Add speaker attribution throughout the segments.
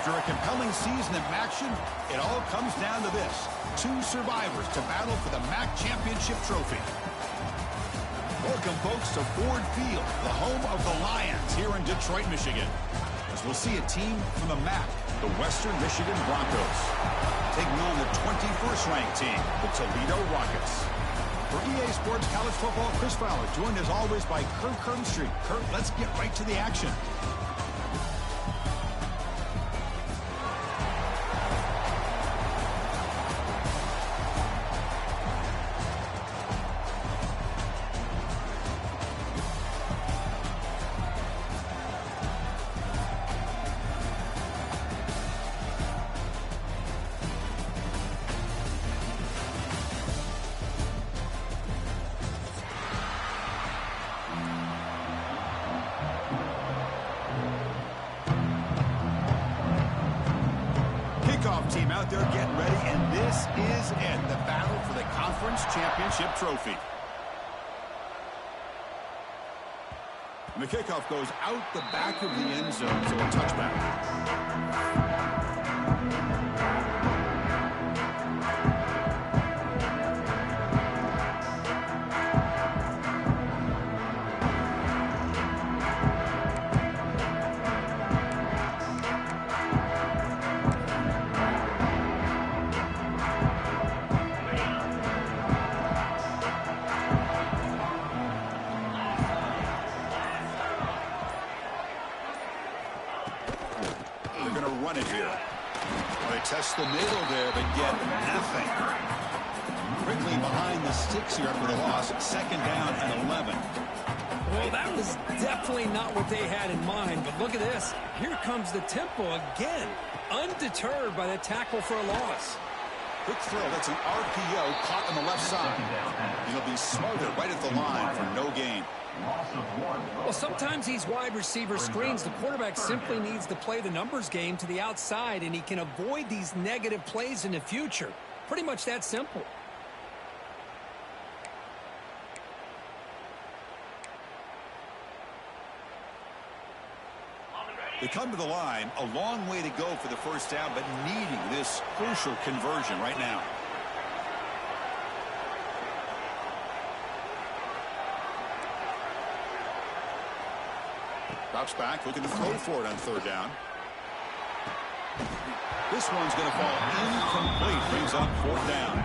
Speaker 1: After a compelling season of action, it all comes down to this. Two survivors to battle for the Mac Championship Trophy. Welcome, folks, to Ford Field, the home of the Lions here in Detroit, Michigan. As we'll see a team from the MAC, the Western Michigan Broncos, taking on the 21st ranked team, the Toledo Rockets. For EA Sports College Football, Chris Fowler, joined as always by Kurt Street. Kurt, let's get right to the action. Team out there getting ready, and this is it, the battle for the Conference Championship Trophy. And the kickoff goes out the back of the end zone, so a touchback. Run it here. They test the middle there, but get nothing. Quickly behind the sticks here after the loss. Second down and 11.
Speaker 2: Well, that was definitely not what they had in mind, but look at this. Here comes the tempo again. Undeterred by the tackle for a loss.
Speaker 1: Quick throw. That's an RPO caught on the left side. It'll be smothered right at the line for no gain.
Speaker 2: Well, sometimes these wide receiver screens, the quarterback simply needs to play the numbers game to the outside, and he can avoid these negative plays in the future. Pretty much that simple.
Speaker 1: They come to the line, a long way to go for the first down, but needing this crucial conversion right now. Drops back, looking to throw for it on third down. This one's going to fall incomplete. Brings up fourth down.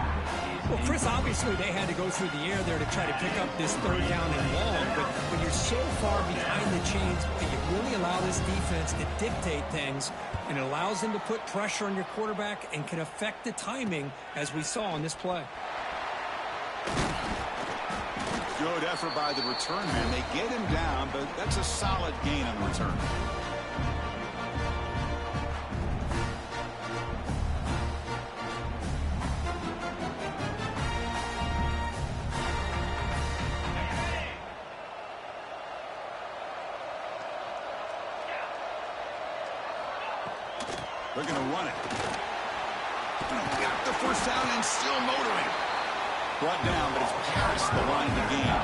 Speaker 2: Well, Chris, obviously they had to go through the air there to try to pick up this third down and long, but when you're so far behind the chains, you really allow this defense to dictate things, and it allows them to put pressure on your quarterback and can affect the timing, as we saw on this play.
Speaker 1: Good effort by the return man. They get him down, but that's a solid gain on the return. They're going to run it. Got the first down and still motoring. Brought down, but it's past the line of the game.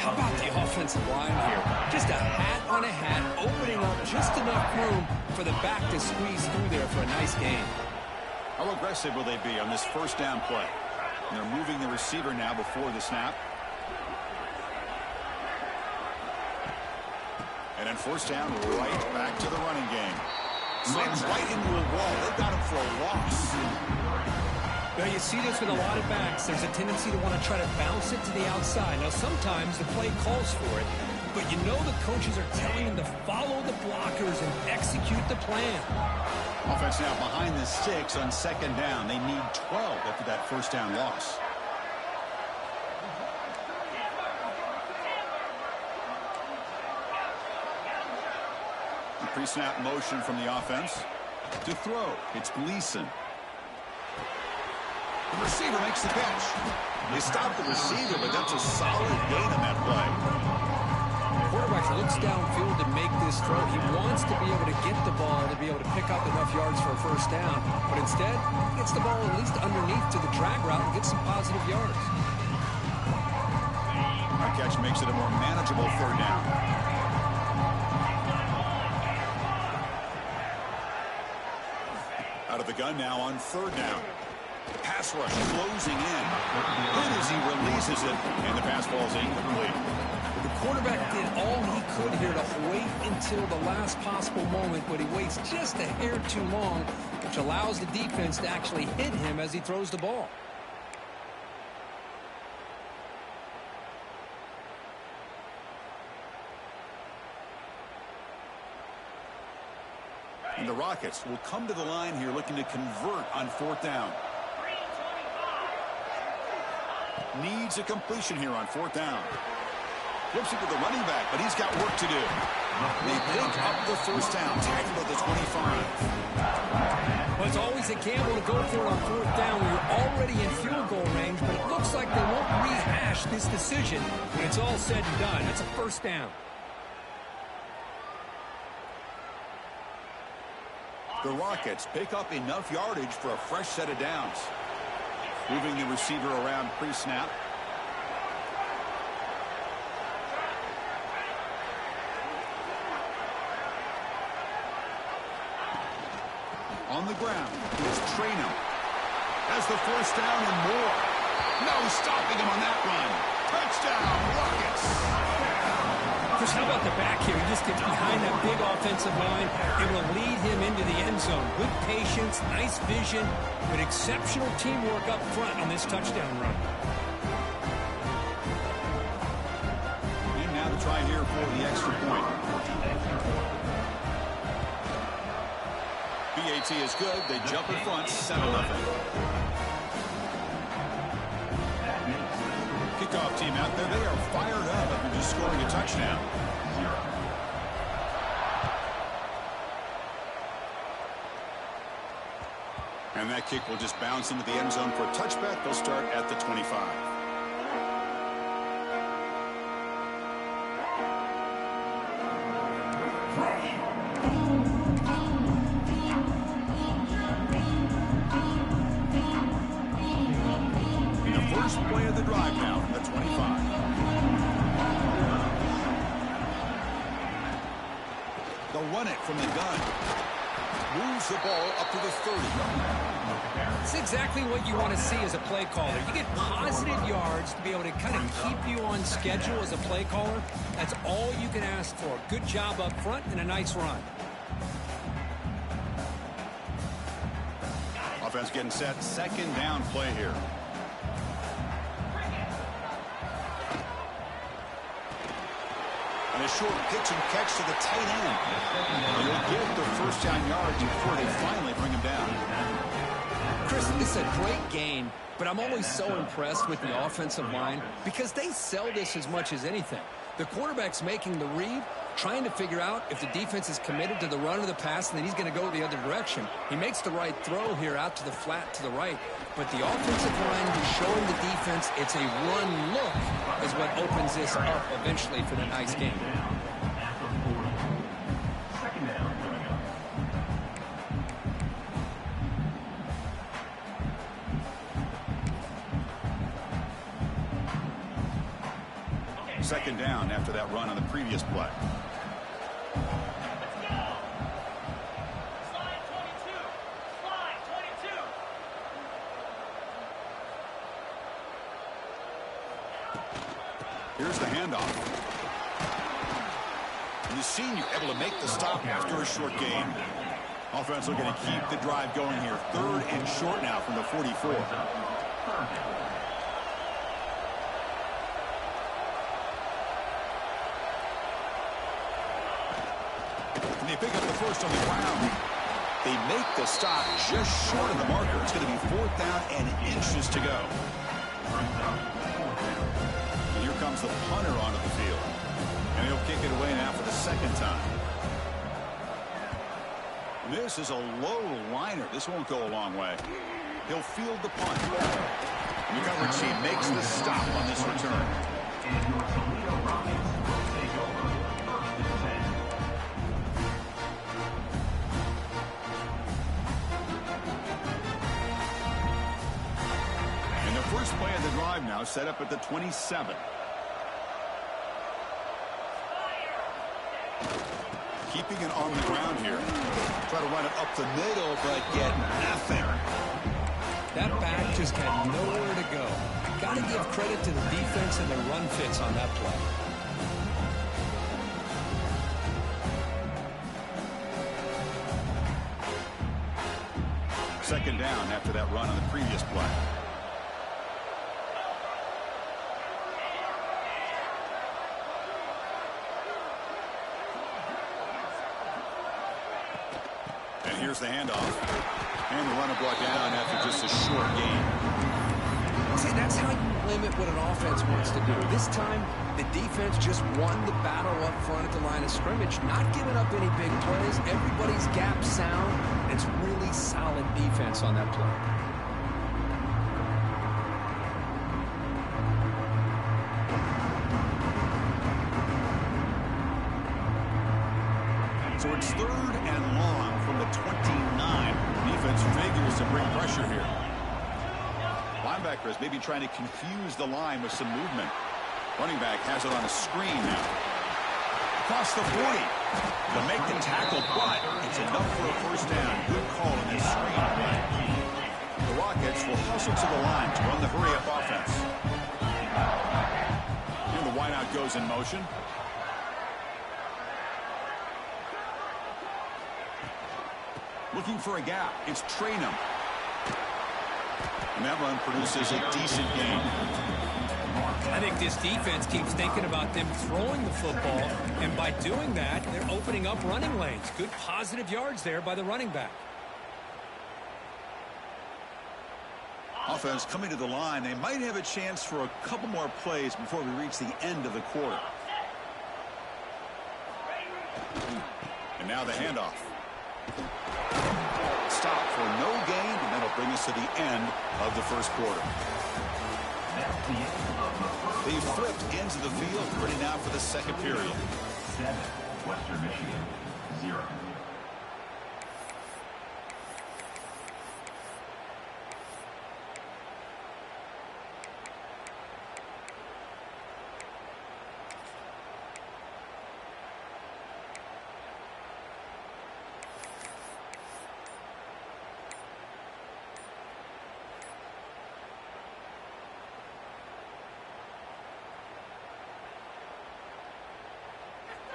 Speaker 2: How about the offensive line here? Just a hat on a hat, opening up just enough room for the back to squeeze through there for a nice gain.
Speaker 1: How aggressive will they be on this first down play? And they're moving the receiver now before the snap. And then first down, right back to the running game. Slams right into a wall. They've got him for a loss.
Speaker 2: Now, you see this with a lot of backs. There's a tendency to want to try to bounce it to the outside. Now, sometimes the play calls for it, but you know the coaches are telling them to follow the blockers and execute the plan.
Speaker 1: Offense now behind the sticks on second down. They need 12 after that first down loss. Pre-snap motion from the offense. To throw, it's Gleason. receiver makes the catch. They stopped the receiver, but that's a solid gain on that play.
Speaker 2: The quarterback looks downfield to make this throw. He wants to be able to get the ball to be able to pick up enough yards for a first down. But instead, he gets the ball at least underneath to the drag route and gets some positive yards.
Speaker 1: That catch makes it a more manageable third down. Out of the gun now on third down. Pass rush closing in. Then as he releases it, and the pass falls incomplete.
Speaker 2: The quarterback did all he could here to wait until the last possible moment, but he waits just a hair too long, which allows the defense to actually hit him as he throws the ball.
Speaker 1: And the Rockets will come to the line here looking to convert on fourth down. Needs a completion here on fourth down. Flips it to the running back, but he's got work to do. They pick up the first down, tackled at the 25.
Speaker 2: Well, it's always a gamble to go for it on fourth down when you're already in field goal range, but it looks like they won't rehash this decision when it's all said and done. It's a first down.
Speaker 1: The Rockets pick up enough yardage for a fresh set of downs. Moving the receiver around pre-snap. On the ground, it's Traynham. Has the first down and more. No stopping him on that run. Touchdown, Rockets.
Speaker 2: Chris, how about the back here? He just gets behind that big offensive line, able to lead him into the end zone. Good patience, nice vision, but exceptional teamwork up front on this touchdown run.
Speaker 1: And now to try here for the extra point. BAT is good. They jump in front, 7-0. Kickoff team out there, they are fired up after just scoring a touchdown. And that kick will just bounce into the end zone for a touchback. They'll start at the 25. Play of the drive now from the 25. They'll run it from the gun. Moves the ball up to the 30.
Speaker 2: It's exactly what you want to see as a play caller. You get positive yards to be able to kind of keep you on schedule as a play caller. That's all you can ask for. Good job up front and a nice run.
Speaker 1: Offense getting set. Second down play here. And a short pitch and catch to the tight end. They'll get the first down yards before they finally bring him down.
Speaker 2: Chris, this is a great game, but I'm always so impressed with the offensive line because they sell this as much as anything. The quarterback's making the read, trying to figure out if the defense is committed to the run or the pass, and then he's going to go the other direction. He makes the right throw here out to the flat to the right, but the offensive line is showing the defense it's a run look is what opens this up eventually for the nice game.
Speaker 1: Second down after that run on the previous play. Here's the handoff. And the senior able to make the stop after a short gain. Offense looking to keep the drive going here. Third and short now from the 44. And they pick up the first on the ground. They make the stop just short of the marker. It's going to be fourth down and inches to go. And here comes the punter onto the field. And he'll kick it away now for the second time. This is a low liner. This won't go a long way. He'll field the punt. And the coverage team makes the stop on this return.
Speaker 3: And your Toledo Rockets will take over 1st and 10.
Speaker 1: And the first play of the drive now set up at the 27. Keeping it on the ground here. Try to run it up the middle, but get nothing.
Speaker 2: That back just had nowhere to go. Got to give credit to the defense and the run fits on that play.
Speaker 1: Second down after that run on the previous play. And here's the handoff. And the runner brought down after just a short gain.
Speaker 2: See, that's how you limit what an offense wants to do. This time, the defense just won the battle up front at the line of scrimmage, not giving up any big plays. Everybody's gap sound. It's really solid defense on that play.
Speaker 1: So it's 3rd and long from the 29. Defense figures to bring pressure here. Linebacker is maybe trying to confuse the line with some movement. Running back has it on a screen now. Across the 40 to make the tackle, but it's enough for a first down. Good call in this screen play. The Rockets will hustle to the line to run the hurry-up offense. And the wideout goes in motion. Looking for a gap. It's Traynham. And that run produces a decent gain.
Speaker 2: I think this defense keeps thinking about them throwing the football, and by doing that, they're opening up running lanes. Good positive yards there by the running back.
Speaker 1: Offense coming to the line. They might have a chance for a couple more plays before we reach the end of the quarter. And now the handoff. Stop for no gain, and that'll bring us to the end of the first quarter.
Speaker 3: That's the end of the first.
Speaker 1: They flipped into the field, ready now for the second period.
Speaker 3: 7, Western Michigan, 0.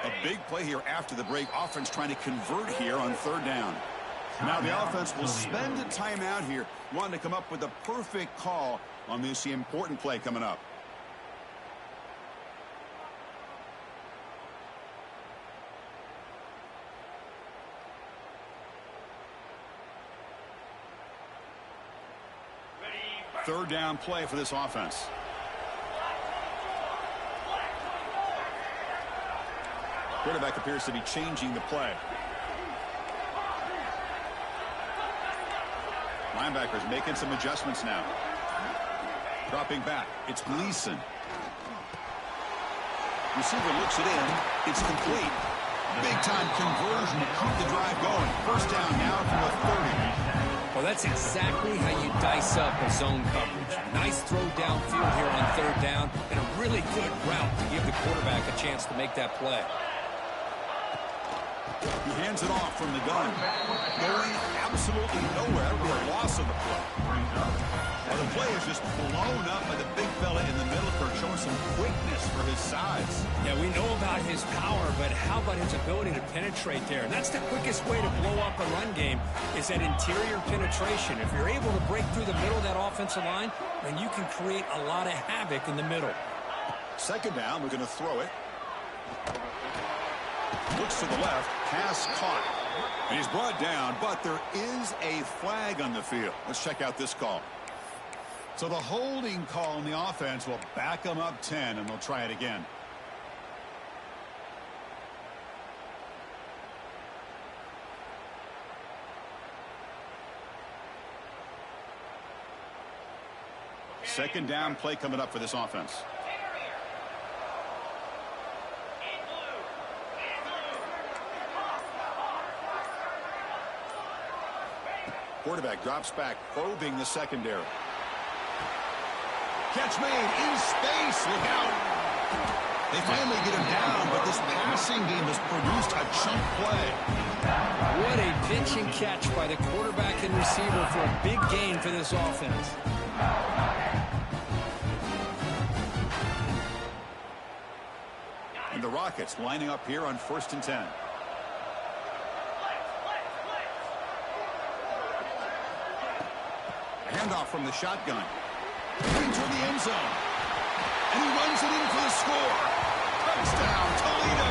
Speaker 1: A big play here after the break. Offense trying to convert here on 3rd down. Now the offense will spend a timeout here, wanting to come up with a perfect call on this important play coming up. Third down play for this offense. Quarterback appears to be changing the play. Linebackers making some adjustments now. Dropping back. It's Gleason. Receiver looks it in. It's complete. Big-time conversion to keep the drive going. First down now from the 30.
Speaker 2: Well, that's exactly how you dice up a zone coverage. Nice throw downfield here on 3rd down, and a really good route to give the quarterback a chance to make that play.
Speaker 1: He hands it off from the gun. Going absolutely nowhere. That would be a loss of the play. Well, the play is just blown up by the big fella in the middle, showing some quickness for his size.
Speaker 2: Yeah, we know about his power, but how about his ability to penetrate there? And that's the quickest way to blow up a run game, is that interior penetration. If you're able to break through the middle of that offensive line, then you can create a lot of havoc in the middle.
Speaker 1: Second down, we're going to throw it. Looks to the left, pass caught. And he's brought down, but there is a flag on the field. Let's check out this call. So the holding call on the offense will back them up 10, and they'll try it again. Second down play coming up for this offense. Quarterback drops back, probing the secondary. Catch made in space. Look out. They finally get him down, but this passing game has produced a chunk play.
Speaker 2: What a pinch and catch by the quarterback and receiver for a big gain for this offense.
Speaker 1: And the Rockets lining up here on 1st and 10. Handoff from the shotgun. Into the end zone. And he runs it in for the score. Touchdown, Toledo.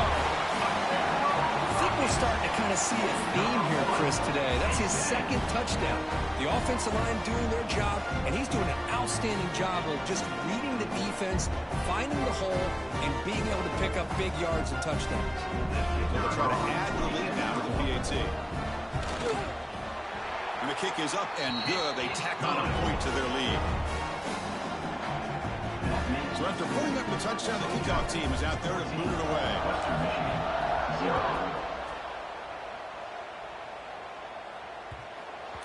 Speaker 2: I think we're starting to kind of see a theme here, Chris, today. That's his second touchdown. The offensive line doing their job, and he's doing an outstanding job of just reading the defense, finding the hole, and being able to pick up big yards and touchdowns.
Speaker 1: So they'll try to add the lead now to the PAT. And the kick is up and good. They tack on a point to their lead. So after putting up the touchdown, the kickoff team is out there to boot it away.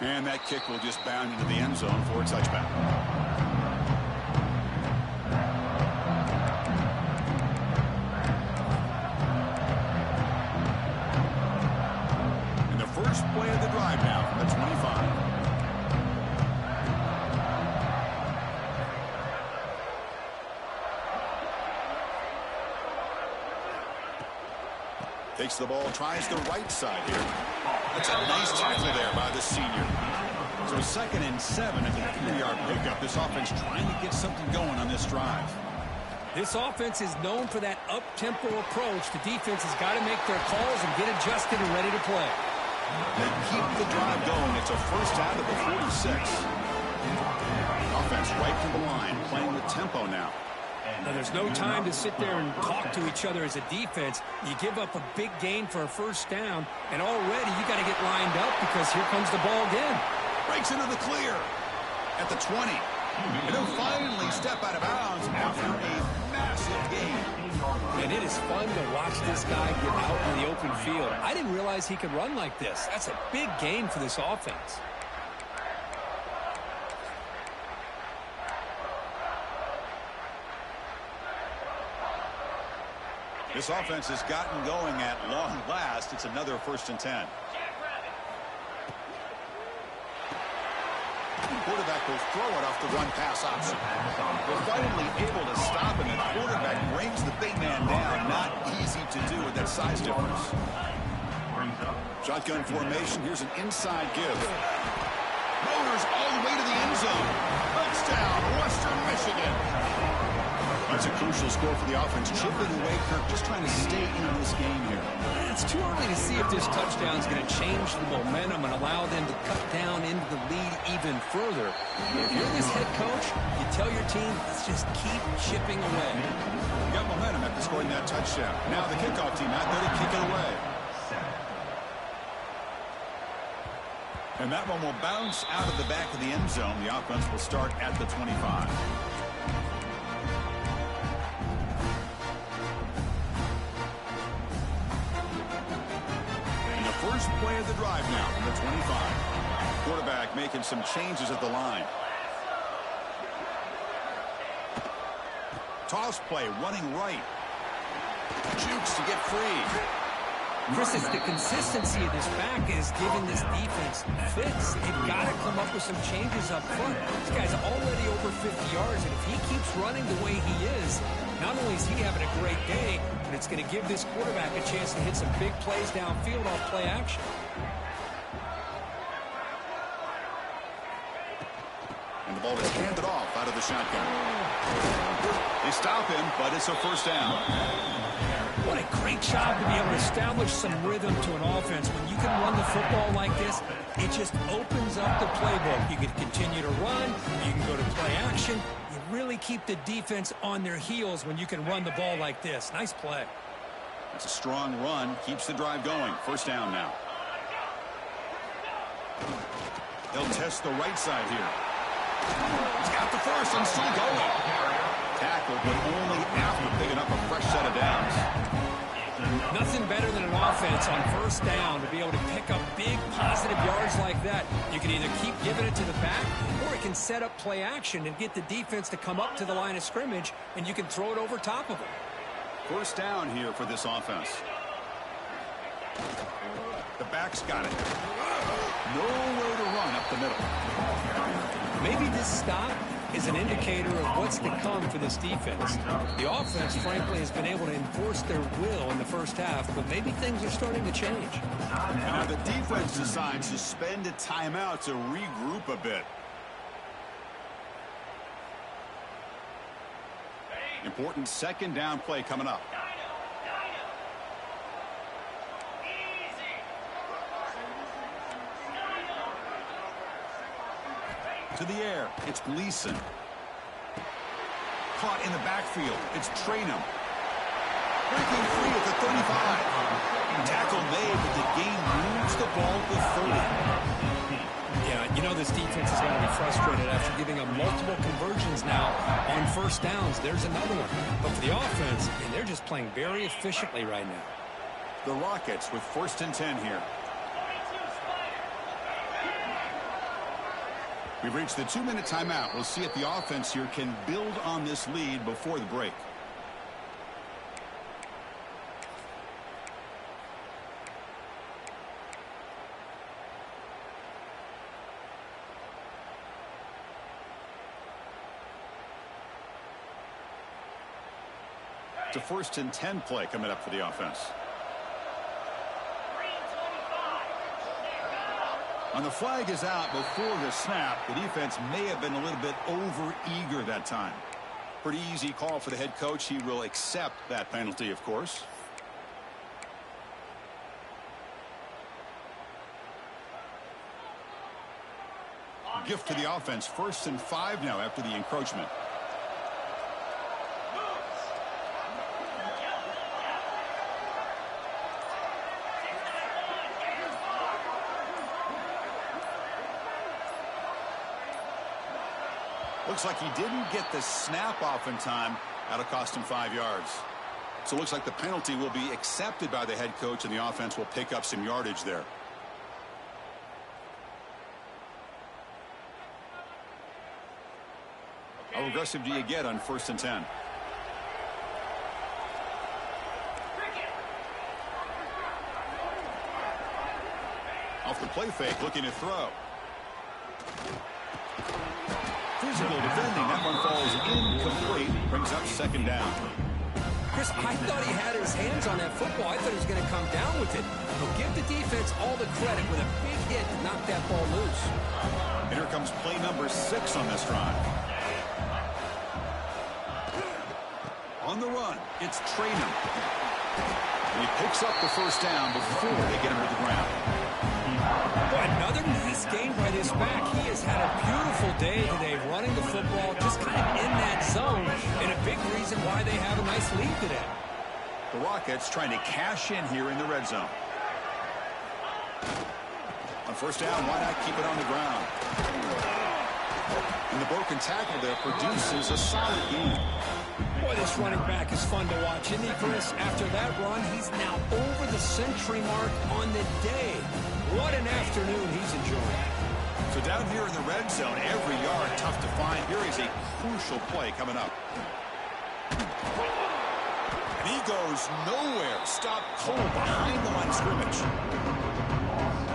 Speaker 1: And that kick will just bound into the end zone for a touchback. And the first play of the drive now from the 25. Takes the ball, tries the right side here. That's a nice tackle there by the senior. So 2nd and 7 at the 3-yard pickup. This offense trying to get something going on this drive.
Speaker 2: This offense is known for that up-tempo approach. The defense has got to make their calls and get adjusted and ready to play.
Speaker 1: They keep the drive going. It's a first out of the 46. Offense right to the line, playing with tempo now.
Speaker 2: Now, there's no time to sit there and talk to each other as a defense. You give up a big gain for a first down, and already you got to get lined up because here comes the ball again.
Speaker 1: Breaks into the clear at the 20. And he'll finally step out of bounds after a massive gain.
Speaker 2: And it is fun to watch this guy get out in the open field. I didn't realize he could run like this. That's a big gain for this offense.
Speaker 1: This offense has gotten going at long last. It's another 1st and 10. The quarterback will throw it off the run pass option. They're finally able to stop him. The quarterback brings the big man down. Not easy to do with that size difference. Shotgun formation. Here's an inside give. Motors all the way to the end zone. Touchdown, Western Michigan. That's a crucial score for the offense. Chipping away, Kirk, just trying to stay in this game here.
Speaker 2: It's too early to see if this touchdown is going to change the momentum and allow them to cut down into the lead even further. If you're this head coach, you tell your team, let's just keep chipping away.
Speaker 1: You got momentum after scoring that touchdown. Now the kickoff team out there to kick it away. And that one will bounce out of the back of the end zone. The offense will start at the 25. First play of the drive now from the 25. Quarterback making some changes at the line. Toss play, running right. Jukes to get free.
Speaker 2: Chris, it's the consistency of this back is giving this defense fits. They've got to come up with some changes up front. This guy's already over 50 yards, and if he keeps running the way he is, not only is he having a great day, but it's going to give this quarterback a chance to hit some big plays downfield off play action.
Speaker 1: And the ball is handed off out of the shotgun. They stop him, but it's a first down.
Speaker 2: What a great job to be able to establish some rhythm to an offense. When you can run the football like this, it just opens up the playbook. You can continue to run. You can go to play action. You really keep the defense on their heels when you can run the ball like this. Nice play.
Speaker 1: That's a strong run. Keeps the drive going. First down now. They'll test the right side here. He's got the first. Carson still going. Tackled, but only after picking up a fresh set of downs.
Speaker 2: Nothing better than an offense on first down to be able to pick up big positive yards like that. You can either keep giving it to the back, or it can set up play action and get the defense to come up to the line of scrimmage, and you can throw it over top of them.
Speaker 1: First down here for this offense. The back's got it. Nowhere to run up the middle.
Speaker 2: Maybe this stop is an indicator of what's to come for this defense. The offense, frankly, has been able to enforce their will in the first half, but maybe things are starting to change.
Speaker 1: Now the defense decides to spend a timeout to regroup a bit. Important second down play coming up. To the air, it's Gleason. Caught in the backfield, it's Traynham. Breaking free at the 35. Tackle made, but the game moves the ball to 30.
Speaker 2: Yeah, you know this defense is going to be frustrated after giving up multiple conversions now on first downs. There's another one. But for the offense, I mean, they're just playing very efficiently right now.
Speaker 1: The Rockets with 1st and 10 here. We've reached the 2-minute timeout. We'll see if the offense here can build on this lead before the break. It's a 1st and 10 play coming up for the offense. And the flag is out before the snap. The defense may have been a little bit over-eager that time. Pretty easy call for the head coach. He will accept that penalty, of course. Gift to the offense. 1st and 5 now after the encroachment. Looks like he didn't get the snap off in time. That'll cost him 5 yards. So it looks like the penalty will be accepted by the head coach, and the offense will pick up some yardage there. How aggressive do you get on 1st and 10? Off the play fake, looking to throw. Physical defending. That one falls incomplete. Brings up 2nd down.
Speaker 2: Chris, I thought he had his hands on that football. I thought he was going to come down with it. But give the defense all the credit with a big hit to knock that ball loose.
Speaker 1: And here comes play number 6 on this drive. On the run, it's Traynham. And he picks up the 1st down before they get him to the ground.
Speaker 2: Boy, another nice game by this back. He has had a beautiful day today running the football, just kind of in that zone, and a big reason why they have a nice lead today.
Speaker 1: The Rockets trying to cash in here in the red zone. On 1st down, why not keep it on the ground? And the broken tackle there produces a solid game.
Speaker 2: Boy, this running back is fun to watch, isn't he, Chris? After that run, he's now over the century mark on the day. What an afternoon he's enjoying.
Speaker 1: So down here in the red zone, every yard tough to find. Here is a crucial play coming up. And he goes nowhere. Stop cold behind the line of scrimmage.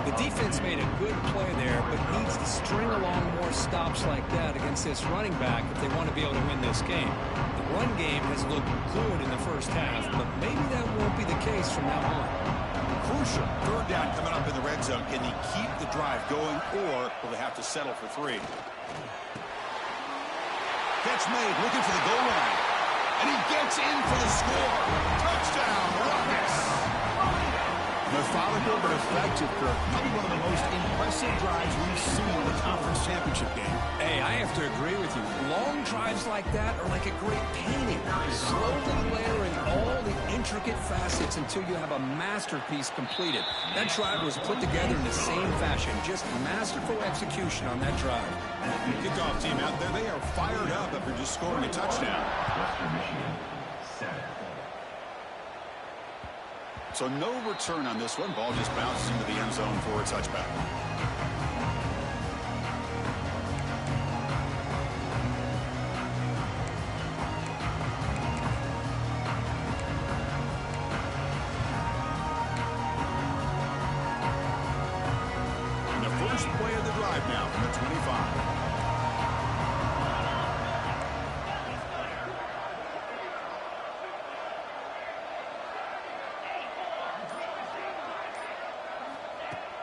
Speaker 2: The defense made a good play there, but needs to string along more stops like that against this running back if they want to be able to win this game. The run game has looked good in the first half, but maybe that won't be the case from now on.
Speaker 1: Crucial 3rd down coming up in the red zone. Can he keep the drive going, or will they have to settle for 3? Catch made, looking for the goal line. And he gets in for the score. Touchdown, Rockets! Methodical but effective, Kirk. Probably one of the most impressive drives we've seen in the conference championship game.
Speaker 2: Hey, I have to agree with you. Long drives like that are like a great painting. Slowly layering all the intricate facets until you have a masterpiece completed. That drive was put together in the same fashion. Just masterful execution on that drive.
Speaker 1: Kickoff team out there, they are fired up after just scoring a touchdown.
Speaker 3: Western Michigan, 7.
Speaker 1: So no return on this one. Ball just bounces into the end zone for a touchback. And the first play of the drive now from the 25.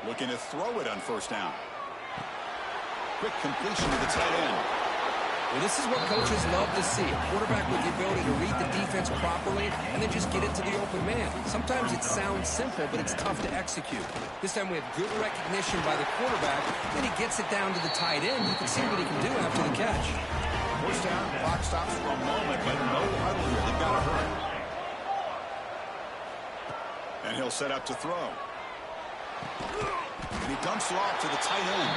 Speaker 1: Looking to throw it on first down. Quick completion to the tight end.
Speaker 2: Well, this is what coaches love to see. A quarterback with the ability to read the defense properly and then just get it to the open man. Sometimes it sounds simple, but it's tough to execute. This time we have good recognition by the quarterback. Then he gets it down to the tight end. You can see what he can do after the catch.
Speaker 1: First down, clock stops for a moment, but no huddle here. They've got to hurry. And he'll set up to throw. And he dumps it off to the tight end.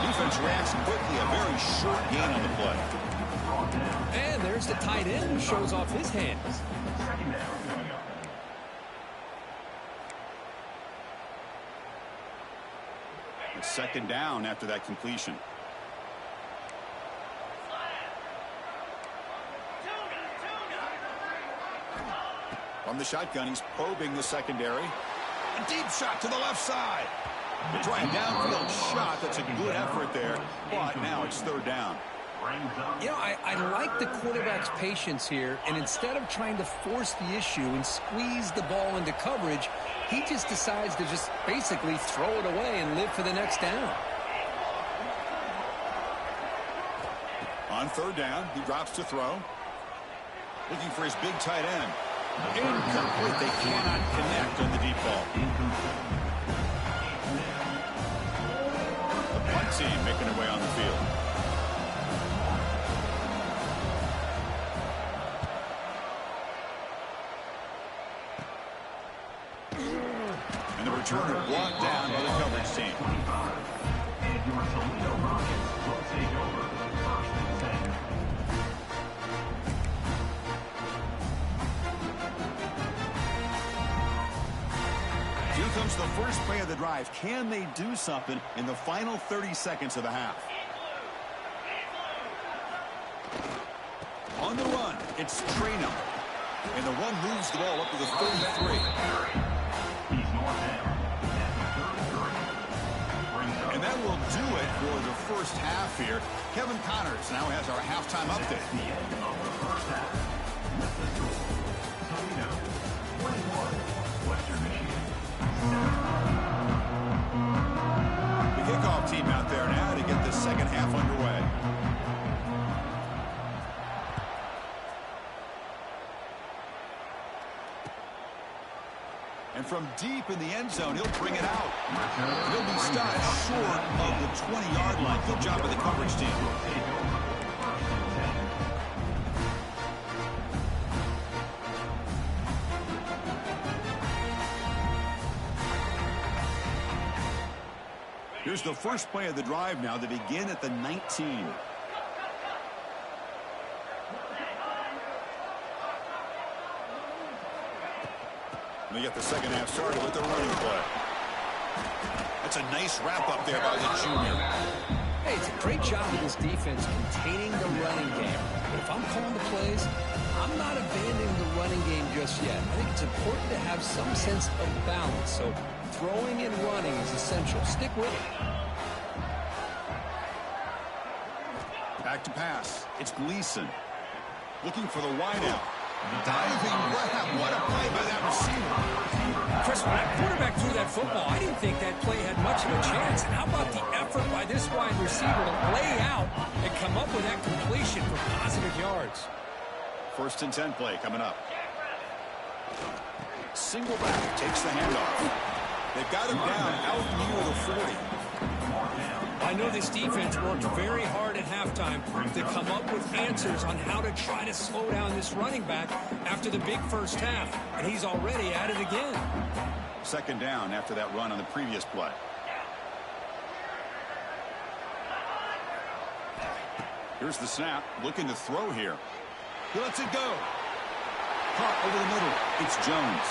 Speaker 1: Defense reacts quickly. A very short gain on the play.
Speaker 2: And there's the tight end who shows off his hands.
Speaker 1: It's second down after that completion. From the shotgun, he's probing the secondary. A deep shot to the left side. They try a downfield shot. That's a good effort there, but now it's third down.
Speaker 2: You know, I like the quarterback's patience here, and instead of trying to force the issue and squeeze the ball into coverage, he just decides to just basically throw it away and live for the next down.
Speaker 1: On third down, he drops to throw. Looking for his big tight end. Incomplete. They cannot connect on the deep ball. The punt team making their way on the field. And the returner brought down by the coverage team.
Speaker 3: And your Toledo Rockets will take over first and 10.
Speaker 1: Here comes the first play of the drive. Can they do something in the final 30 seconds of the half? On the run, it's Traynham. And the run moves the ball up to the 33.
Speaker 3: He's more down.
Speaker 1: And that will do it for the first half here. Kevin Connors now has our halftime update.
Speaker 3: The end of the first half. With the score, Toledo 21, Western Michigan 7.
Speaker 1: The kickoff team out there now to get the second half underway. And from deep in the end zone, he'll bring it out. He'll be stopped short of the 20-yard line. Good job by the coverage team. Here's the first play of the drive now to begin at the 19. They get the second half started with the running play. That's a nice wrap up there by the junior.
Speaker 2: Hey, it's a great job of this defense containing the running game. But if I'm calling the plays, I'm not abandoning the running game just yet. I think it's important to have some sense of balance. So throwing and running is essential. Stick with it.
Speaker 1: Back to pass. It's Gleason. Looking for the wideout. Diving grab. What a play by that receiver.
Speaker 2: Chris, when that quarterback threw that football, I didn't think that play had much of a chance. How about the effort by this wide receiver to lay out and come up with that completion for positive yards?
Speaker 1: First and 10 play coming up. Single back takes the handoff. They've got him down out near the 40.
Speaker 2: I know this defense worked very hard at halftime to come up with answers on how to try to slow down this running back after the big first half, and he's already at it again.
Speaker 1: Second down after that run on the previous play. Here's the snap. Looking to throw here. He lets it go. Caught over the middle. It's Jones.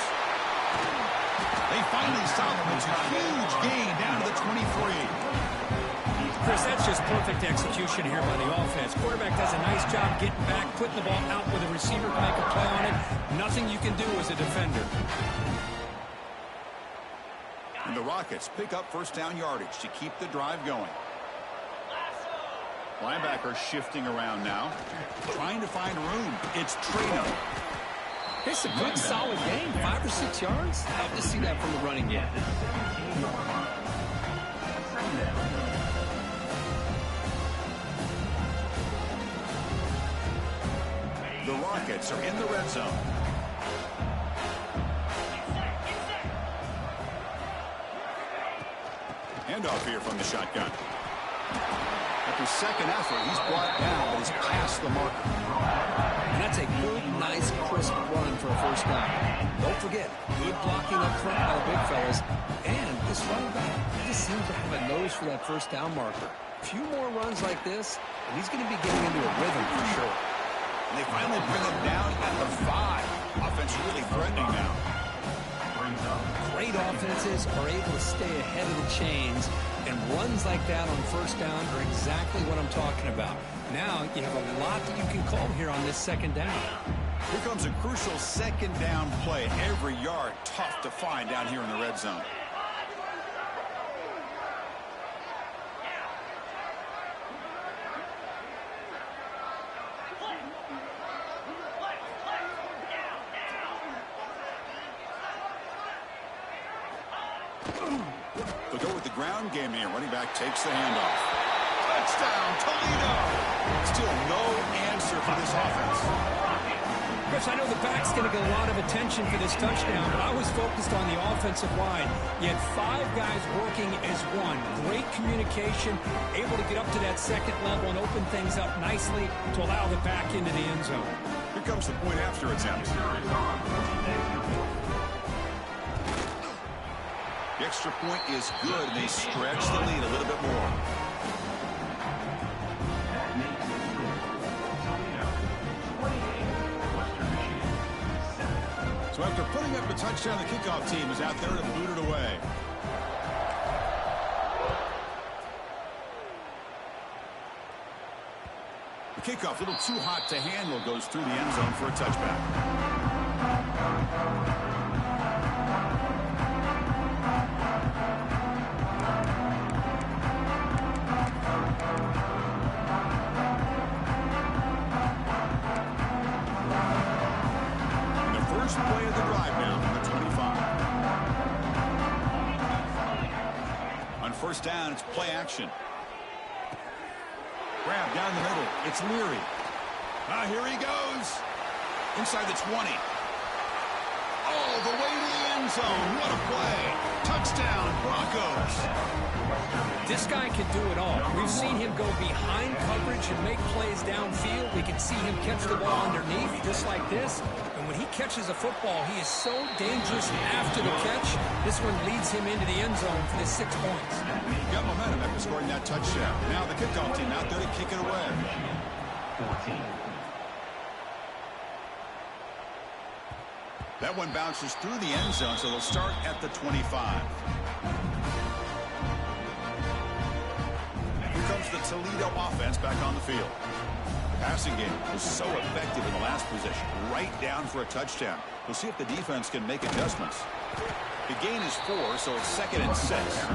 Speaker 1: They finally stop him. It's a huge gain down to the 23.
Speaker 2: Chris, that's just perfect execution here by the offense. Quarterback does a nice job getting back, putting the ball out where the receiver can make a play on it. Nothing you can do as a defender.
Speaker 1: And the Rockets pick up first down yardage to keep the drive going. Linebacker shifting around now, trying to find room. It's Toledo.
Speaker 2: It's a good, solid game. 5 or 6 yards. Love to see that from the running game.
Speaker 1: The Rockets are in the red zone. Handoff here from the shotgun. After second effort, he's brought down, but he's past the marker.
Speaker 2: And that's a good, nice, crisp run for a first down. Don't forget, good blocking up front by the big fellas. And this running back just seems to have a nose for that first down marker. A few more runs like this, and he's going to be getting into a rhythm for sure.
Speaker 1: And they finally bring him down at the 5. Offense really threatening now.
Speaker 2: Great offenses are able to stay ahead of the chains, and runs like that on first down are exactly what I'm talking about. Now you have a lot that you can call here on this second down.
Speaker 1: Here comes a crucial second down play. Every yard tough to find down here in the red zone. They'll go with the ground game here. Running back takes the handoff. Touchdown, Toledo! Still no answer for this offense.
Speaker 2: Chris, I know the back's going to get a lot of attention for this touchdown, but I was focused on the offensive line. You had 5 guys working as one. Great communication, able to get up to that second level and open things up nicely to allow the back into the end zone.
Speaker 1: Here comes the point after attempt. The extra point is good, and they stretch the lead a little bit more. So after putting up a touchdown, the kickoff team is out there to boot it away. The kickoff, a little too hot to handle, goes through the end zone for a touchback. First play of the drive now from the 25. On first down, it's play action. Grab down the middle. It's Leary. Here he goes. Inside the 20. All the way to the end zone. What a play. Touchdown, Broncos.
Speaker 2: This guy can do it all. We've seen him go behind coverage and make plays downfield. We can see him catch the ball underneath just like this. And when he catches a football, he is so dangerous after the catch. This one leads him into the end zone for the 6 points.
Speaker 1: Got momentum after scoring that touchdown. Now the kickoff team out there to kick it away.
Speaker 3: 14.
Speaker 1: That one bounces through the end zone, so they'll start at the 25. Here comes the Toledo offense back on the field. The passing game was so effective in the last possession, right down for a touchdown. We'll see if the defense can make adjustments. The gain is 4, so it's 2nd and 6.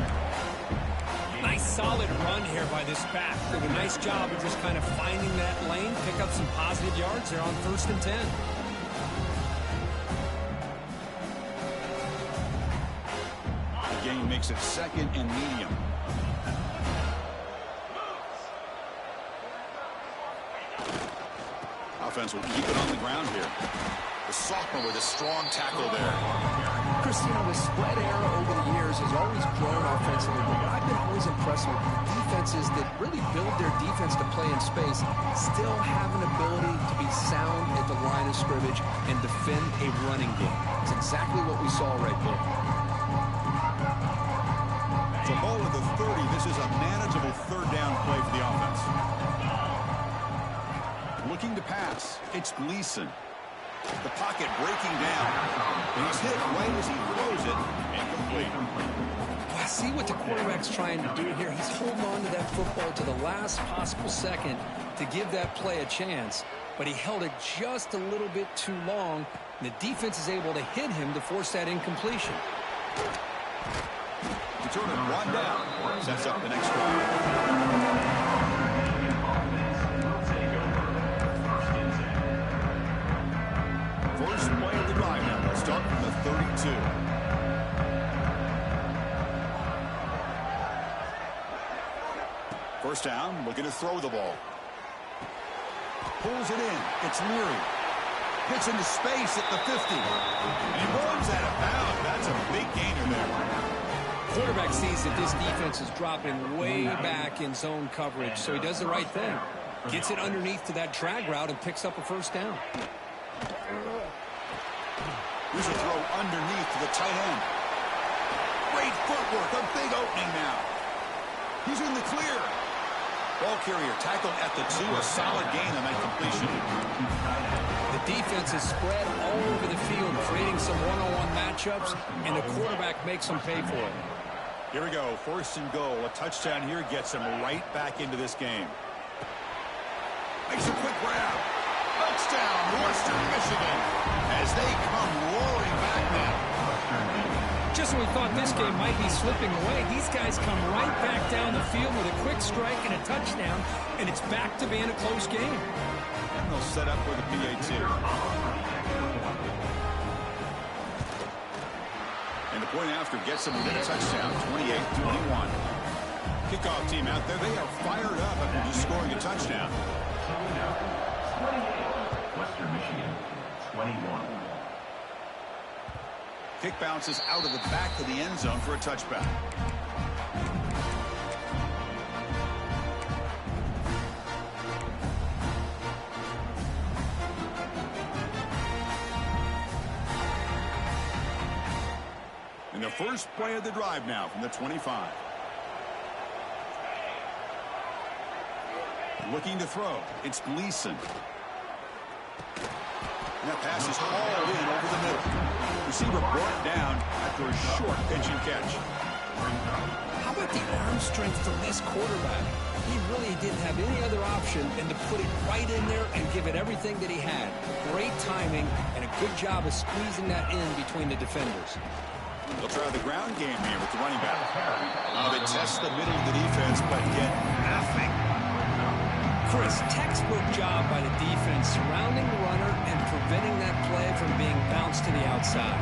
Speaker 2: Nice solid run here by this back. Did a nice job of just kind of finding that lane, pick up some positive yards there on 1st and 10.
Speaker 1: The gain makes it 2nd and medium. Offense will keep it on the ground here. The sophomore with a strong tackle there.
Speaker 4: Christina, the spread era over the years has always grown offensively, but what I've been always impressed with defenses that really build their defense to play in space still have an ability to be sound at the line of scrimmage and defend a running game. It's exactly what we saw right there.
Speaker 1: From ball at the 30, this is a manageable 3rd down play for the offense. Looking to pass. It's Gleason. The pocket breaking down. And he's hit right as he throws it. Incomplete.
Speaker 4: I see what the quarterback's trying to do here. He's holding on to that football to the last possible second to give that play a chance. But he held it just a little bit too long. And the defense is able to hit him to force that incompletion.
Speaker 1: Return it 1 down. Sets up the next drive. First play of the drive now. They'll start from the 32. First down, looking to throw the ball. Pulls it in. It's Leary. Gets into space at the 50. And he runs out of bounds. That's a big gainer there.
Speaker 4: Quarterback sees that this defense is dropping way back in zone coverage, so he does the right thing. Gets it underneath to that drag route and picks up a first down.
Speaker 1: Here's a throw underneath to the tight end. Great footwork. A big opening now. He's in the clear. Ball carrier tackled at the 2. A solid gain on that completion.
Speaker 4: The defense is spread all over the field, creating some one-on-one matchups, and the quarterback makes them pay for it.
Speaker 1: Here we go. First and goal. A touchdown here gets him right back into this game. Makes a quick grab. Touchdown, Western Michigan, as they come roaring back now.
Speaker 2: Just when we thought this game might be slipping away, these guys come right back down the field with a quick strike and a touchdown, and it's back to being a close game.
Speaker 1: And they'll set up with a PAT. And the point after gets them within a touchdown, 28-21. Kickoff team out there, they are fired up after just scoring a touchdown.
Speaker 3: 28, Western Michigan, 21.
Speaker 1: Kick bounces out of the back of the end zone for a touchback. And the first play of the drive now from the 25. Looking to throw. It's Gleason. And that pass is hauled in over the middle. Receiver brought down after a short pitch and catch.
Speaker 4: How about the arm strength from this quarterback? He really didn't have any other option than to put it right in there and give it everything that he had. Great timing and a good job of squeezing that in between the defenders.
Speaker 1: They'll try the ground game here with the running back. They test the middle of the defense, but get nothing.
Speaker 4: Chris, textbook job by the defense surrounding the runner and preventing that play from being bounced to the outside.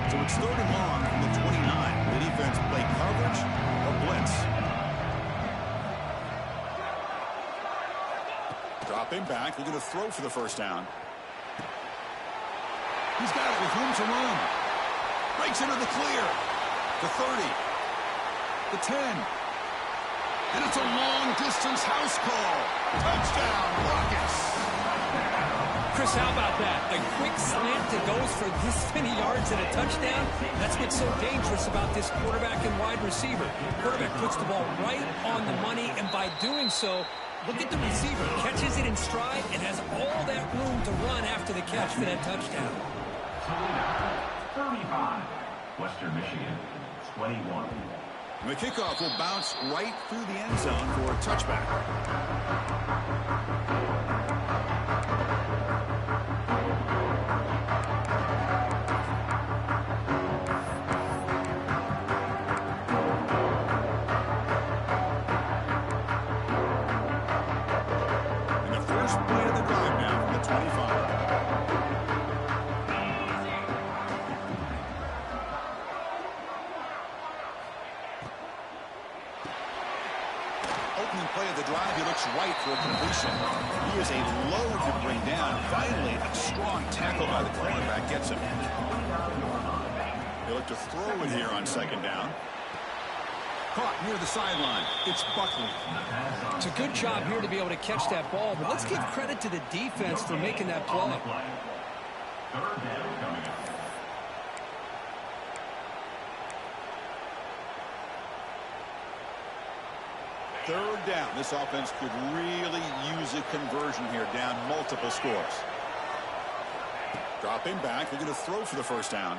Speaker 1: So it's 3rd and long from the 29. The defense play coverage or blitz. Dropping back, looking to throw for the first down. He's got it with room to run. Breaks into the clear. The 30. The 10. And it's a long-distance house call. Touchdown, Rockets.
Speaker 2: Chris, how about that? A quick slant that goes for this many yards and a touchdown. That's what's so dangerous about this quarterback and wide receiver. Quarterback puts the ball right on the money, and by doing so, look at the receiver. Catches it in stride and has all that room to run after the catch for that touchdown.
Speaker 3: 35, Western Michigan, 21.
Speaker 1: And the kickoff will bounce right through the end zone for a touchback. And the first play of the drive now from the 25. Opening play of the drive, he looks right for a completion. He is a load to bring down. Finally, a strong tackle by the cornerback gets him. They look to throw it here on 2nd down. Caught near the sideline. It's Buckley.
Speaker 4: It's a good job here to be able to catch that ball, but let's give credit to the defense for making that play.
Speaker 3: 3rd down coming up.
Speaker 1: 3rd down. This offense could really use a conversion here, down multiple scores. Dropping back, looking to throw for the 1st down.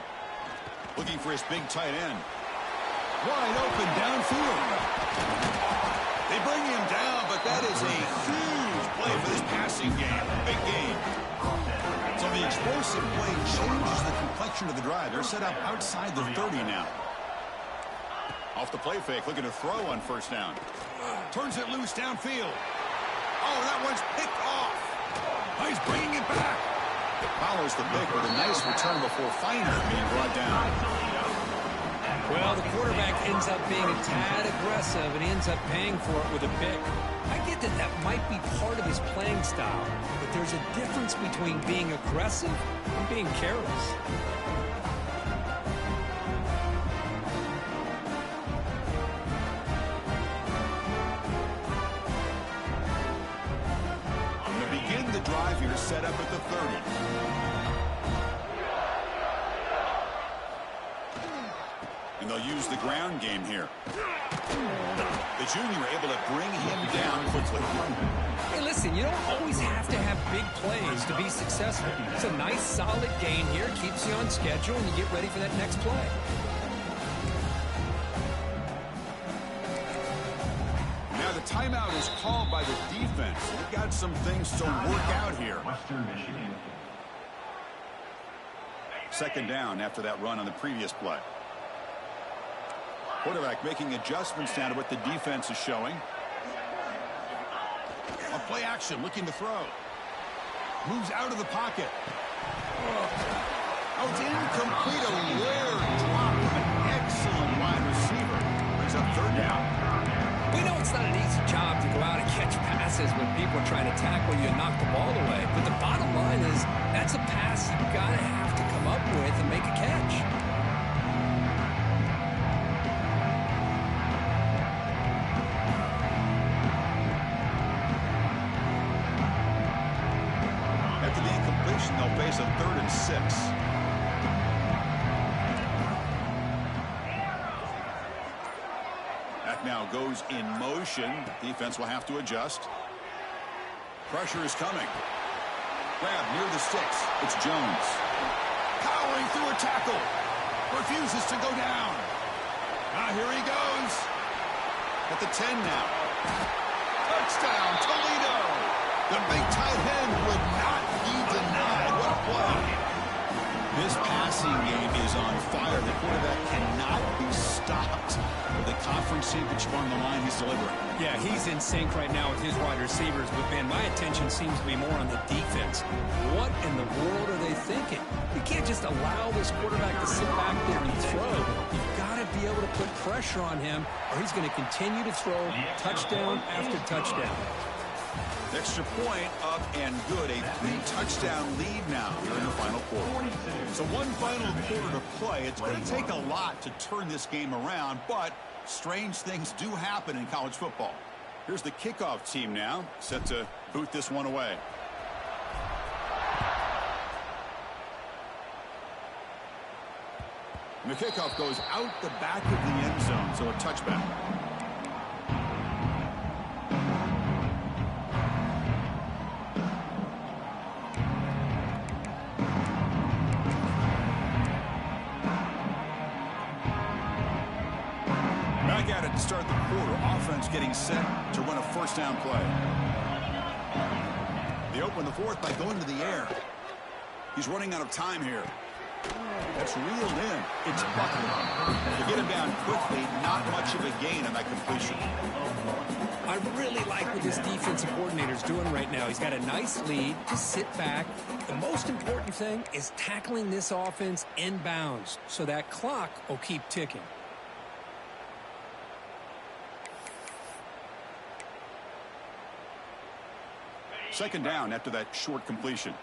Speaker 1: Looking for his big tight end. Wide open downfield. They bring him down, but that is a huge play for this passing game. Big game. So the explosive play changes the complexion of the drive. They're set up outside the 30 now. Off the play fake, looking to throw on 1st down. Turns it loose downfield. Oh, that one's picked off. Oh, he's bringing it back. Follows the pick with a nice return before finally being brought down.
Speaker 2: Well, the quarterback ends up being a tad aggressive, and he ends up paying for it with a pick. I get that that might be part of his playing style, but there's a difference between being aggressive and being careless.
Speaker 1: To begin the drive here, set up at the 30. And they'll use the ground game here. The junior able to bring him down quickly.
Speaker 2: Hey, listen, you don't always have to have big plays to be successful. It's a nice, solid gain here. Keeps you on schedule, and you get ready for that next play.
Speaker 1: Now the timeout is called by the defense. They've got some things to work out here.
Speaker 3: Western Michigan.
Speaker 1: 2nd down after that run on the previous play. Quarterback making adjustments down to what the defense is showing. A play action, looking to throw. Moves out of the pocket. Oh, it's incomplete. A rare drop. An excellent wide receiver. Brings up 3rd down.
Speaker 2: We know it's not an easy job to go out and catch passes when people are trying to tackle you and knock the ball away. But the bottom line is that's a pass you've got to have to come up with and make a catch. They'll face a 3rd and 6. That now goes in motion. Defense will have to adjust. Pressure is coming. Grab near the sticks. It's Jones. Powering through a tackle. Refuses to go down. Now here he goes. At the 10 now. Touchdown, Toledo. The big tight end would not be denied. What a play. This passing game is on fire. The quarterback cannot be stopped. With the conference championship on the line, he's delivering. Yeah, he's in sync right now with his wide receivers, but, man, my attention seems to be more on the defense. What in the world are they thinking? You can't just allow this quarterback to sit back there and throw. You've got to be able to put pressure on him, or he's going to continue to throw touchdown after touchdown.
Speaker 1: Extra point up and good. A 3-touchdown lead now here in the final quarter. So one final quarter to play. It's going to take a lot to turn this game around, but strange things do happen in college football. Here's the kickoff team now, set to boot this one away. And the kickoff goes out the back of the end zone, so a touchback. Back at it to start the quarter. Offense getting set to run a 1st down play. They open the 4th by going to the air. He's running out of time here. That's reeled in. It's Buckner. To get him down quickly, not much of a gain on that completion.
Speaker 2: I really like what this defensive coordinator's doing right now. He's got a nice lead. Just sit back. The most important thing is tackling this offense inbounds so that clock will keep ticking.
Speaker 1: Second down after that short completion.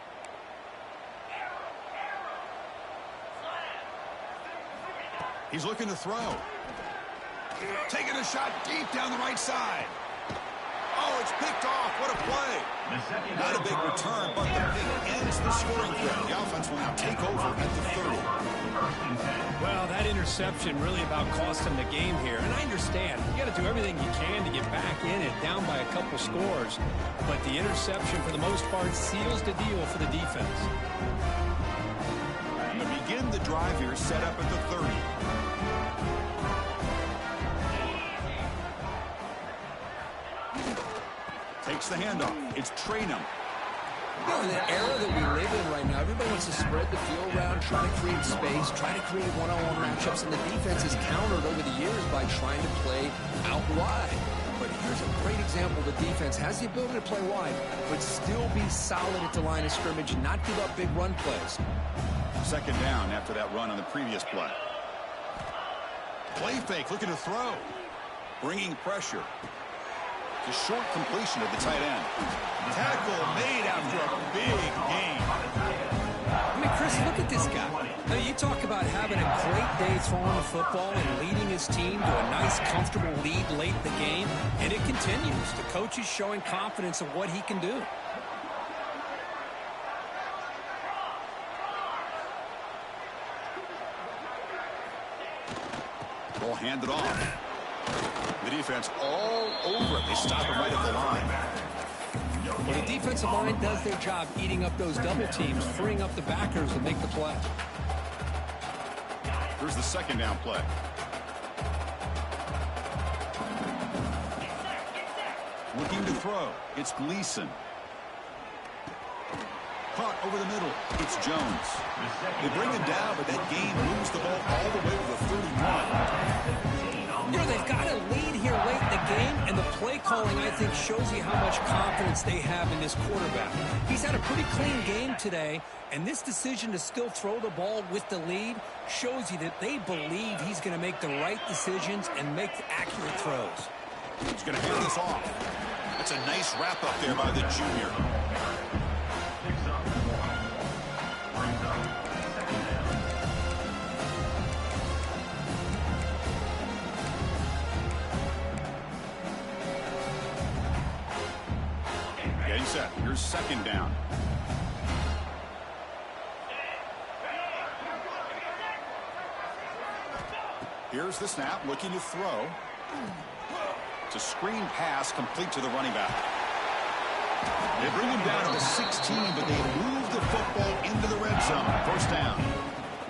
Speaker 1: He's looking to throw. Taking a shot deep down the right side. Oh, it's picked off. What a play. Not a big return, but the pick ends the scoring threat. The offense will now take over at the 30.
Speaker 2: Well, that interception really about cost him the game here. And I understand. You got to do everything you can to get back in it, down by a couple scores. But the interception, for the most part, seals the deal for the defense.
Speaker 1: And to begin the drive here, set up at the 30. Takes the handoff. It's Traynham.
Speaker 4: You know, in the era that we live in right now, everybody wants to spread the field around, try to create space, try to create one-on-one matchups, and the defense is countered over the years by trying to play out wide. But here's a great example. The defense has the ability to play wide, but still be solid at the line of scrimmage and not give up big run plays.
Speaker 1: Second down after that run on the previous play. Play fake, looking to throw. Bringing pressure. The short completion of the tight end. Tackle made after a big gain.
Speaker 2: I mean, Chris, look at this guy. Now, you talk about having a great day throwing the football and leading his team to a nice, comfortable lead late in the game, and it continues. The coach is showing confidence of what he can do.
Speaker 1: Ball handed off. The defense all over it. They stop it right at the line.
Speaker 2: Well, the defensive line does their job eating up those double teams, freeing up the backers to make the play.
Speaker 1: Here's the second down play. Looking to throw. It's Gleason. Caught over the middle. It's Jones. They bring him down, but that game moves the ball all the way to the 31.
Speaker 2: You know, they've got a lead here late in the game, and the play calling, I think, shows you how much confidence they have in this quarterback. He's had a pretty clean game today, and this decision to still throw the ball with the lead shows you that they believe he's going to make the right decisions and make accurate throws.
Speaker 1: He's going to hand this off. That's a nice wrap-up there by the junior. Getting set. Here's second down. Here's the snap, looking to throw. It's a screen pass complete to the running back. They bring him down to the 16, but they move the football into the red zone. First down.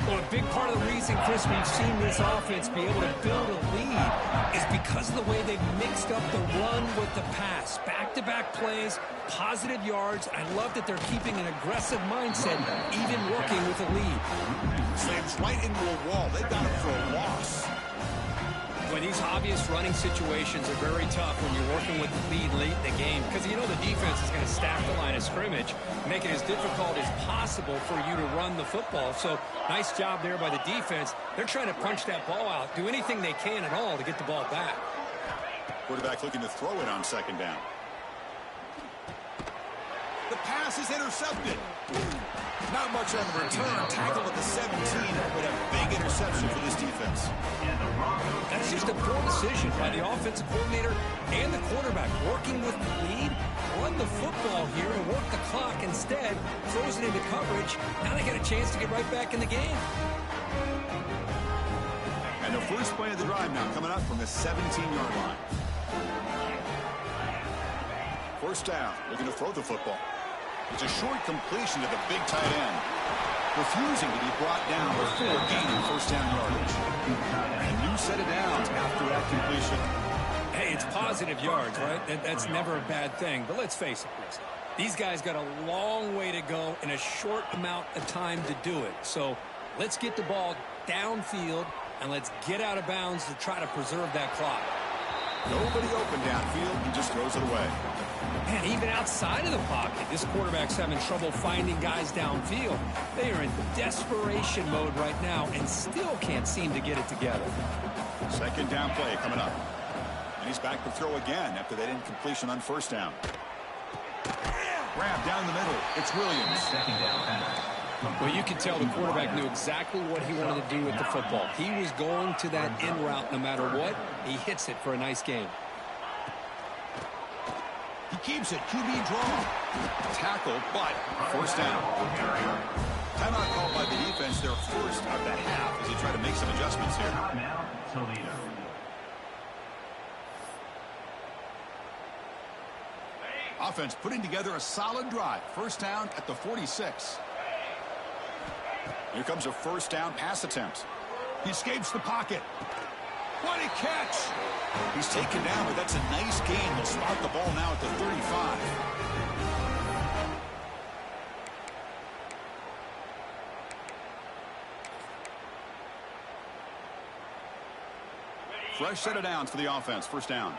Speaker 2: Well, a big part of the reason, Chris, we've seen this offense be able to build a lead is because of the way they've mixed up the run with the pass. Back-to-back plays, positive yards. I love that they're keeping an aggressive mindset, even working with a lead.
Speaker 1: Slams right into a wall. They've got him for a loss.
Speaker 2: Well, these obvious running situations are very tough when you're working with the lead late in the game because you know the defense is going to stack the line of scrimmage, make it as difficult as possible for you to run the football. So nice job there by the defense. They're trying to punch that ball out, do anything they can at all to get the ball back.
Speaker 1: Quarterback looking to throw it on second down. The pass is intercepted. Not much on the return. Tackle at the 17, but a big interception for this defense.
Speaker 2: That's just a poor decision by the offensive coordinator and the quarterback. Working with the lead, run the football here and work the clock instead. Throws it into coverage. Now they got a chance to get right back in the game.
Speaker 1: And the first play of the drive now coming up from the 17-yard line. First down, looking to throw the football. It's a short completion to the big tight end. Refusing to be brought down before gaining first down yardage. A new set of downs after that completion.
Speaker 2: Hey, it's positive yards, right? That's never a bad thing. But let's face it, Chris. These guys got a long way to go in a short amount of time to do it. So let's get the ball downfield, and let's get out of bounds to try to preserve that clock.
Speaker 1: Nobody open downfield. He just throws it away.
Speaker 2: Man, even outside of the pocket, this quarterback's having trouble finding guys downfield. They are in desperation mode right now and still can't seem to get it together.
Speaker 1: Second down play coming up. And he's back to throw again after that incompletion on first down. Grab down the middle. It's Williams.
Speaker 3: Second down pass.
Speaker 2: Well, you can tell the quarterback knew exactly what he wanted to do with the football. He was going to that in route no matter what. He hits it for a nice game.
Speaker 1: keeps it. QB draw. Tackle, but first down. Timeout called by the defense. Their first of the half as they try to make some adjustments here.
Speaker 3: Timeout, Toledo.
Speaker 1: Offense putting together a solid drive. First down at the 46. Here comes a first down pass attempt. He escapes the pocket. What a catch! He's taken down, but that's a nice gain. They'll spot the ball now at the 35. Fresh set of downs for the offense. First down.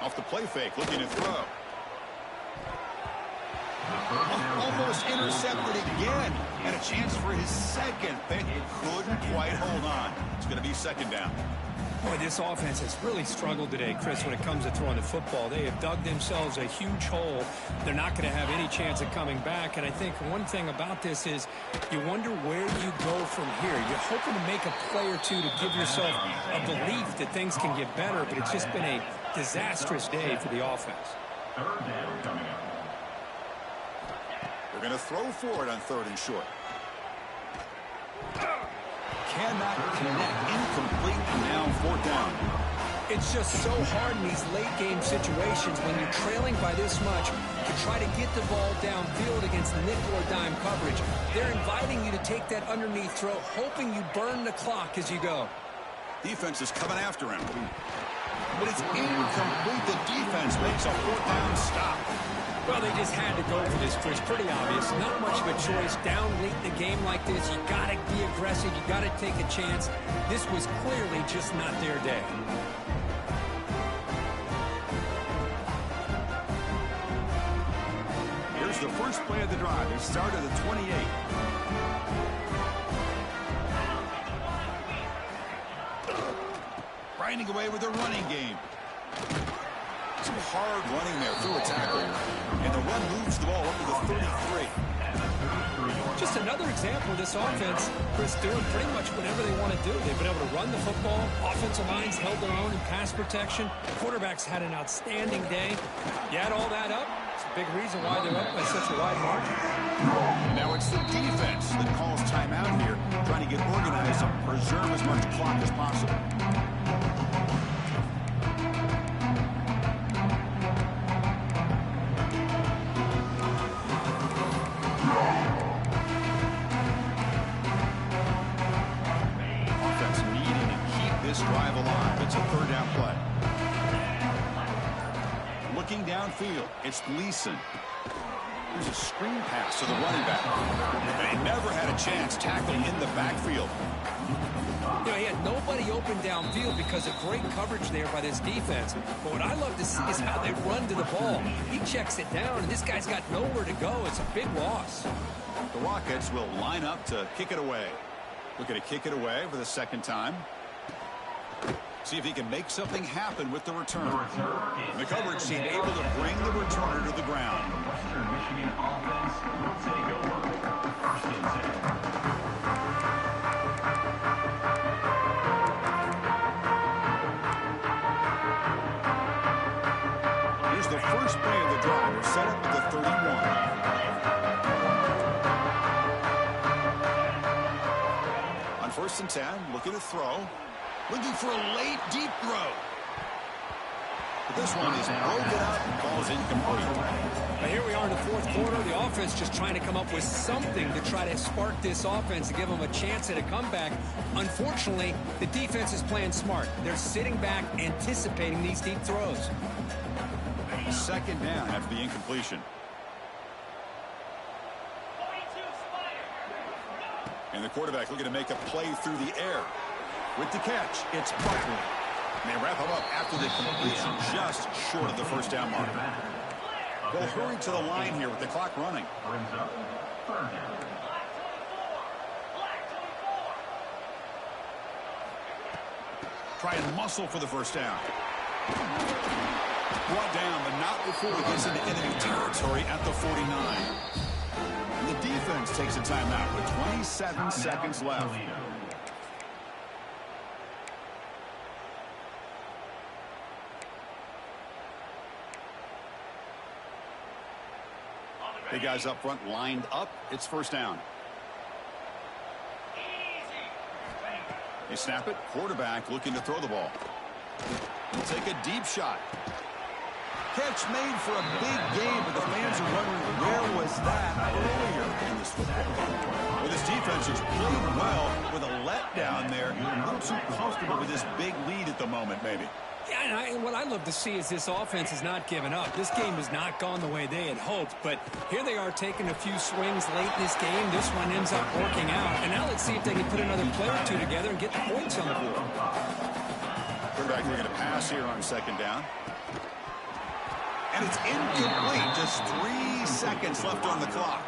Speaker 1: Off the play fake, looking to throw. Almost intercepted again. And a chance for his second. They couldn't quite hold on. It's going to be second down.
Speaker 2: Boy, this offense has really struggled today, Chris, when it comes to throwing the football. They have dug themselves a huge hole. They're not going to have any chance of coming back. And I think one thing about this is you wonder where you go from here. You're hoping to make a play or two to give yourself a belief that things can get better, but it's just been a disastrous day for the offense.
Speaker 3: Third down coming up.
Speaker 1: They're going to throw for it on third and short. Cannot connect. Incomplete, and now fourth down.
Speaker 2: It's just so hard in these late game situations when you're trailing by this much to try to get the ball downfield against nickel or dime coverage. They're inviting you to take that underneath throw, hoping you burn the clock as you go.
Speaker 1: Defense is coming after him. But it's incomplete. The defense makes a fourth down stop.
Speaker 2: Well, they just had to go for this, Chris. Pretty obvious. Not much of a choice. Down late in the game like this, you got to be aggressive. You got to take a chance. This was clearly just not their day.
Speaker 1: Here's the first play of the drive. They start at the 28. Grinding away with a running game. Some hard running there through a tackle. And the run moves the ball up to the 33.
Speaker 2: Just another example of this offense, Chris, doing pretty much whatever they want to do. They've been able to run the football. Offensive lines held their own in pass protection. Quarterbacks had an outstanding day. You add all that up, it's a big reason why they're up by such a wide margin.
Speaker 1: Now it's the defense that calls timeout here, trying to get organized and preserve as much clock as possible. Drive alive. It's a third down play. Looking downfield, it's Gleason. There's a screen pass to the running back. They never had a chance tackling in the backfield.
Speaker 2: You know, he had nobody open downfield because of great coverage there by this defense. But what I love to see is how they run to the ball. He checks it down, and this guy's got nowhere to go. It's a big loss.
Speaker 1: The Rockets will line up to kick it away. Looking to kick it away for the second time. See if he can make something happen with the return. The coverage seemed able to bring the returner to the ground.
Speaker 3: Western Michigan offense will take over. First and
Speaker 1: 10. Here's the first play of the drive. We're set up at the 31. On first and 10, looking to throw. Looking for a late, deep throw. But this one is broken up and ball is incomplete.
Speaker 2: Now here we are in the fourth quarter. The offense just trying to come up with something to try to spark this offense to give them a chance at a comeback. Unfortunately, the defense is playing smart. They're sitting back, anticipating these deep throws.
Speaker 1: Second down after the incompletion. And the quarterback looking to make a play through the air. With the catch, it's Buckley. And they wrap him up after the completion, just short of the first down mark. They'll hurry to the line here with the clock running.
Speaker 3: Brings up third down.
Speaker 1: Try and muscle for the first down. Brought down, but not before he gets into enemy territory at the 49. And the defense takes a timeout with 27 seconds left. The guys up front lined up. It's first down. They snap it. Quarterback looking to throw the ball. He'll take a deep shot. Catch made for a big gain, but the fans are wondering where was that earlier in this football game. Well, this defense has played well with a letdown there. A little too comfortable with this big lead at the moment, maybe.
Speaker 2: Yeah, and what I love to see is this offense has not given up. This game has not gone the way they had hoped, but here they are taking a few swings late in this game. This one ends up working out, and now let's see if they can put another play or two together and get the points on the board.
Speaker 1: Quarterback looking to pass here on second down. And it's incomplete. Just 3 seconds left on the clock.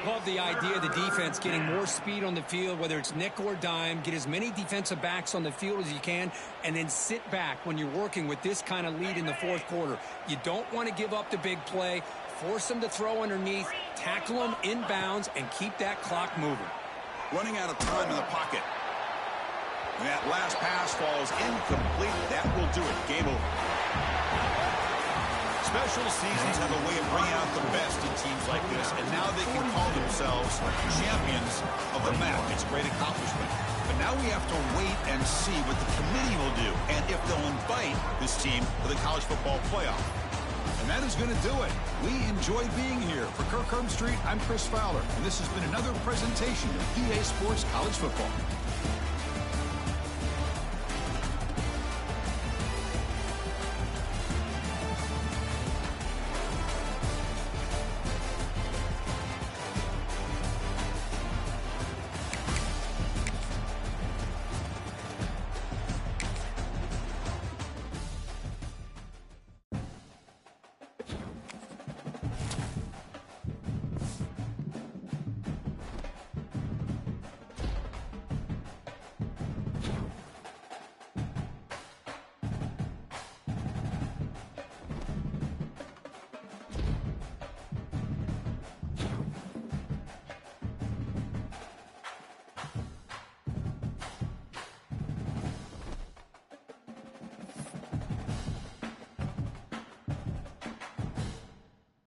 Speaker 2: Love the idea of the defense getting more speed on the field, whether it's nickel or dime. Get as many defensive backs on the field as you can, and then sit back when you're working with this kind of lead in the fourth quarter. You don't want to give up the big play. Force them to throw underneath, tackle them inbounds, and keep that clock moving.
Speaker 1: Running out of time in the pocket. And that last pass falls incomplete. That will do it. Game over. Special seasons have a way of bringing out the best in teams like this, and now they can call themselves champions of the MAC. It's a great accomplishment. But now we have to wait and see what the committee will do, and if they'll invite this team to the college football playoff. And that is going to do it. We enjoy being here. For Kirk Street, I'm Chris Fowler, and this has been another presentation of EA Sports College Football.